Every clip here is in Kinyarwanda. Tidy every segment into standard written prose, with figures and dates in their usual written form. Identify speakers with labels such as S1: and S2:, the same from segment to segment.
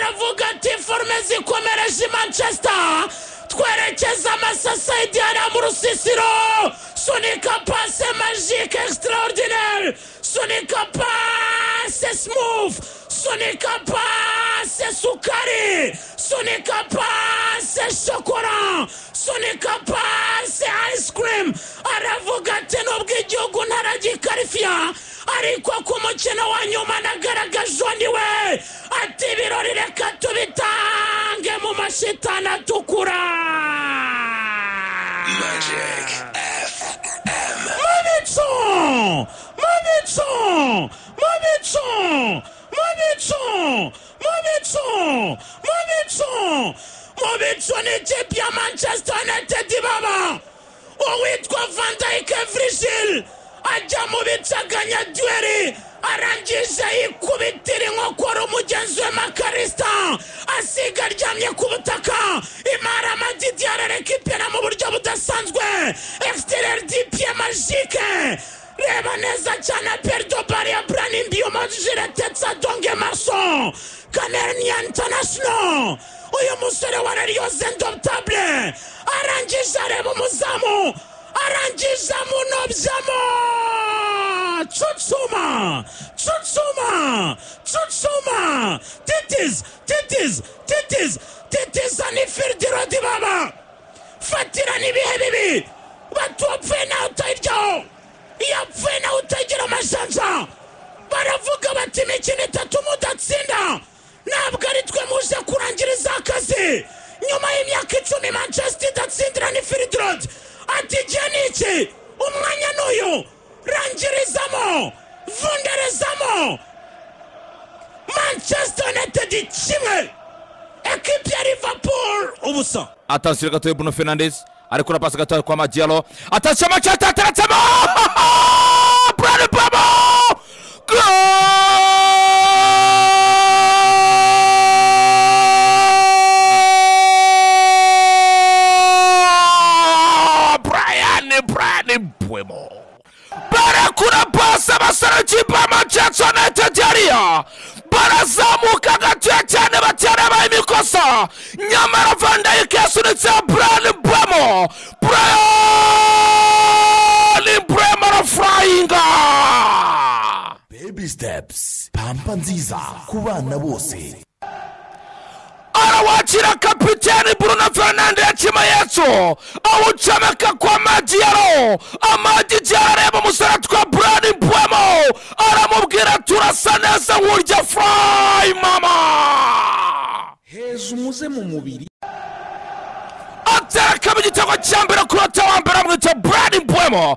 S1: aravuga ati forme zikomereje Manchester twerekeza amasasayidi hariya mu Rusisiro sunika passe magique extraordinaire sunika passe smooth sunika passe sukari sunika passe chocolat sunika passe ice cream aravuga ati nubwo igihugu ntaragikarifiya ariko ku mukino wa nyuma nagaragaje we ati birori reka tubitange mu mashitana tukura
S2: Magic FM
S1: Mobico ni tipi ya Manchester United baba uwitwa Van Dijk Virgil ajya mu bitsaganya dueri arangije yikubitira inkokora umugenzi we Makarista asiga aryamye ku butaka imara Madidi ararekipera mu buryo budasanzwe exterieur du pied magique reba neza cyane Perdo Baria Brani Mbiyoma Jiretetsa Donge Marso Canadian International uyu musore wa Real Zendoptable arangije areba umuzamu arangije munobyamo Chutsuma Titis ani Firdiro di baba fatira ni bihe bibi batupfe na utajyaho yapfe na utagira amashanza baravuga bati imikino 3 mudatsinda ntabwo ari twe muje kurangiriza akazi nyuma y'imyaka 10 Manchester idatsindira ni Firdiro ati Janiki umwanya n'uyu rangirizamo vunderezamo Manchester United kimwe ekipi ya Liverpool ubusa.
S3: Attention gato Bruno Fernandes ariko rapasa gato kwa Madialo attention Manchester ataratsamo Brad Babo Brian Buemo barakura pasa basarachipa Manchester United area barazamuka gatoya cyane batera bayimikosa nyamara Van Dijk yasunitse Brian Buemo flying
S2: Baby steps pampa nziza ku bana bose
S3: arawakira kapiteni Bruno Fernandes yakimayetso awucameka kwa Madialo Diallo areba umusore twa Brian Buemo aramubwira turasa neza nk'urya fry mama
S2: heza umuze mu mubiri
S3: ataka igitego cyambere ku rutawambere amwita Brian Buemo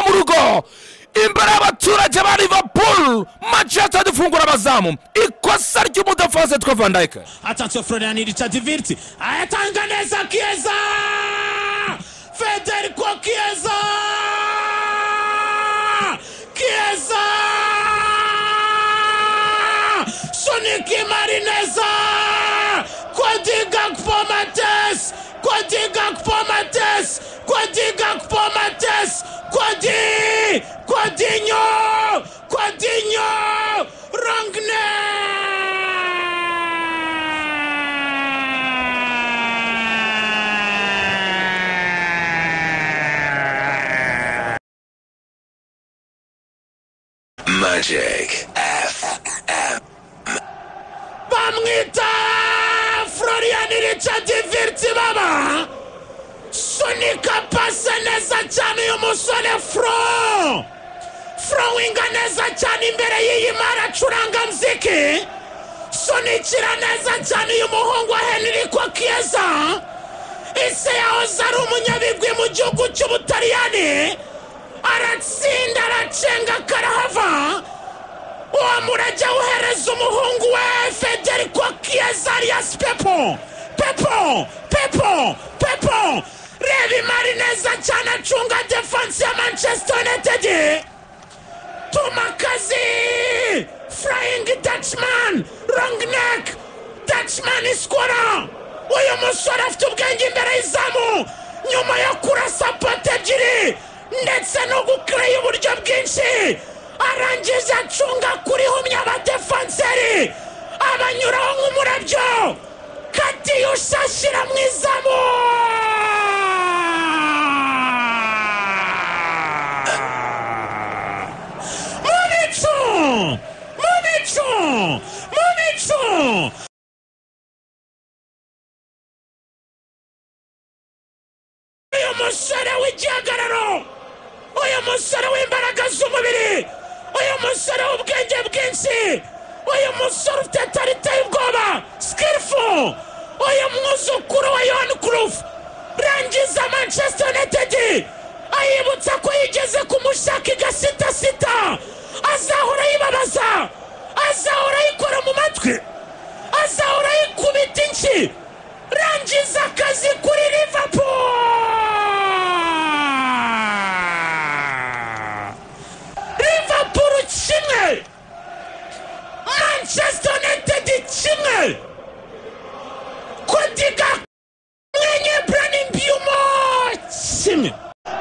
S3: mu rugo imbere y'abaturage ba Liverpool Manchester difungura abazamu ikosa ry'umudefanse twa Van Dijk.
S1: Attention Florian Richard Wirtz ayatanga neza Chiesa Federico Chiesa Soniki Marineza Cody Gakpo Mates Coutinho Rongne
S2: Magic FM
S1: bamwita Florian Richard Wirtz baba sunika pase neza cyane y'umusore Frowinga neza cyane imbere y'iyimara acuranga muziki sunikira neza cyane y'umuhungu wa Henrico Chiesa ise yahoze ari umunyabigwi mu gihugu cy'Ubutaliyani aratsinda aracenga karahava uwamurajya uhereza umuhungu we Federico Chiesa alias Pepo Revi Marineza cyane acunga defense ya Manchester United Tomakazi Flying Dutchman wrong neck Dutchman iskora uyu musore afite ubwenge imbere y'izamu nyuma yo kurasa pote ebyiri ndetse no gukraya uburyo bwinshi arangije acunga kuri humya abadefanseri abanyuraho nk'umurabyo Katiyusha ashyira mu izamu Mubicu uyu musore w'igihagararo uyu musore w'imbaraga z'umubiri uyu musore w'ubwenge bwinshi uyu musore ufite talent y'ubwoba skillful uyu mwuzukuru wa Johan Cruyff rangiza Manchester United ayibutsa ko yigeze kumushaka igasitasita azahora yibabaza azahora yikora mu matwi azahora yikubita inshyi rangiza akazi kuri Liverpool kimwe Manchester United kimwe Kodiga mwenye Brandon Mbumo kimwe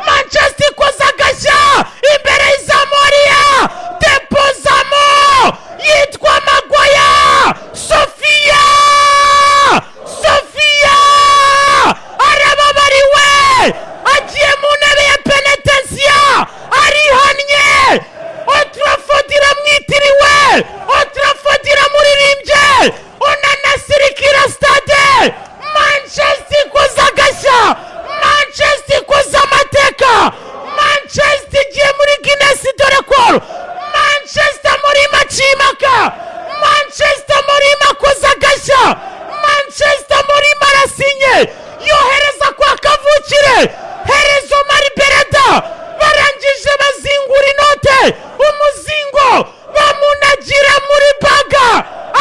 S1: Manchester ikoza gashya imbere y'Izamoria depozamo yitwa Maguaya Sofia arababariwe agiye mu ntebe ya penetensiya arihannye Otraford iramwitiriwe Otraford iramuririmbye unanasirikira stade Manchester ikoza agashya Manchester ikoza amateka Manchester igiye muri Guinness de Record Manchester muri macimaka Manchester muri makoza agashya Manchester muri marasinye yohereza kwa kavukire herezo Mari Bereda barangije bazingura inote umuzingo bamunagira muri baga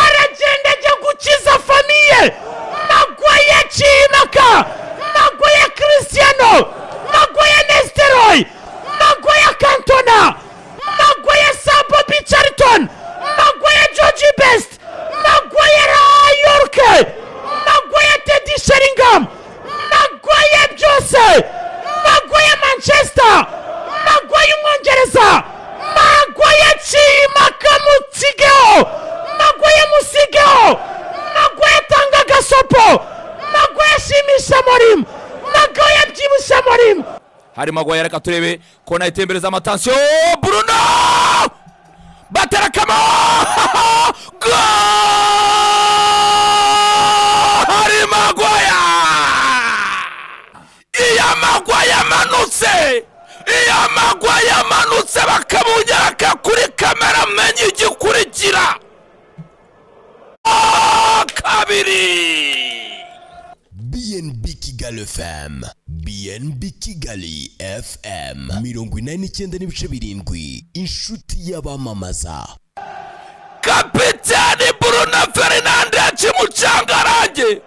S1: aragenda ajya gukiza famiye Maguaya Chimaka Maguaya Cristiano Maguaya Nesteroy Maguaya Cantona Maguaya Sabo Bicharlton Maguaya George Best Maguaya Yorke Maguaya Teddy Sheringham Maguaya byose Maguaya Manchester Maguaya Umwongereza Maguaya Chimaka Mutsigeho Maguaya Musigeho Maguaya Tanga Gasopo Maguaya Shimisha Morim Maguaya Byibusha Morim
S3: hari Maguaya reka turebe kona itembereza amatansiyo Bruno baterakamo hari Maguaya iya Maguaya manutse bakamunyaraka kuri kamera menye igikurikira kabiri
S2: BNB Kigali FM BNB Kigali FM 89.7 inshuti y'abamamaza
S3: Kapitani Bruno Fernandes mucangarange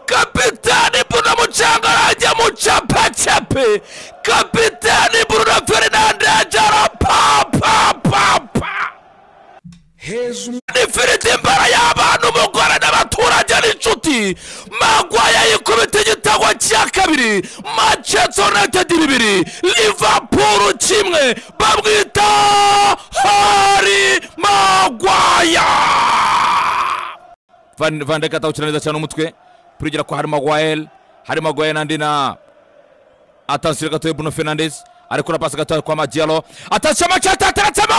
S3: Kapitani Bruno mucangarange mucapacape Kapitani Bruno Fernandes arapapa
S4: Hezu
S3: Nifirite mbara y'abantu umugore n'abaturage n'inshuti Maguaya yikubita igitego cya kabiri Manchester United 2 Liverpool kimwe bamwita Harry Maguaya Van Dijk atawukina neza cyane umutwe purigera ko Harry Maguaya nandi na atansiyo gato Bruno Fernandes ariko na pasi gato kwa Madialo atansiyo Manchester ataratsemo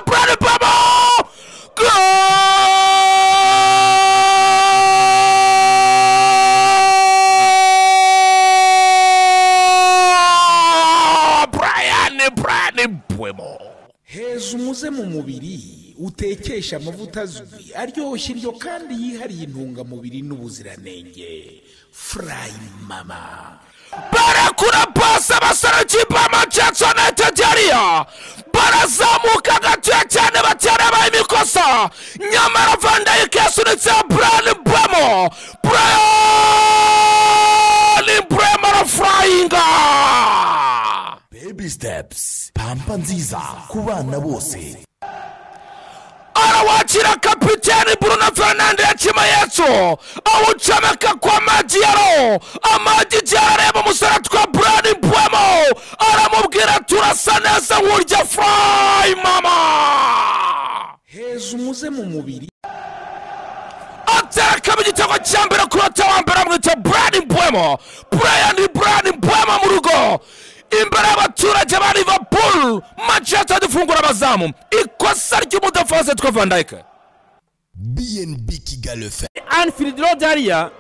S3: Brandon Mbumo Brandon Mbumo
S4: Hezu umuze mu mubiri utekesha amavuta azwi aryoshye iryo kandi yihariye intungamubiri n'ubuziranenge Fry Mama
S3: barakura pasi abasore kipa Manchester United yariya barazamuka gatoya cyane batera imikosa nyamara Van Dijk yasunitse Brandon Mbumo arafurayinga
S2: Baby Steps pampa nziza ku bana bose
S3: arawakira kapiteni Bruno Fernandes y'ikimenyetso awucomeka kwa Madialo Diarra areba umusore twa Brandon Mbumo aramubwira turasa neza nk'urya Fry Mama
S4: Hezu umuze mu mubiri
S3: atsinda mu gitego cya mbere ku munota wa mbere amwita Bryan Mbeumo. Bryan Mbeumo mu rugo imbere y'abaturage ba Liverpool. Manchester dufungura abazamu, ikosa ry'umudefanse twa Van Dijk.
S2: BNB Kigali FM.
S5: Anfield Road area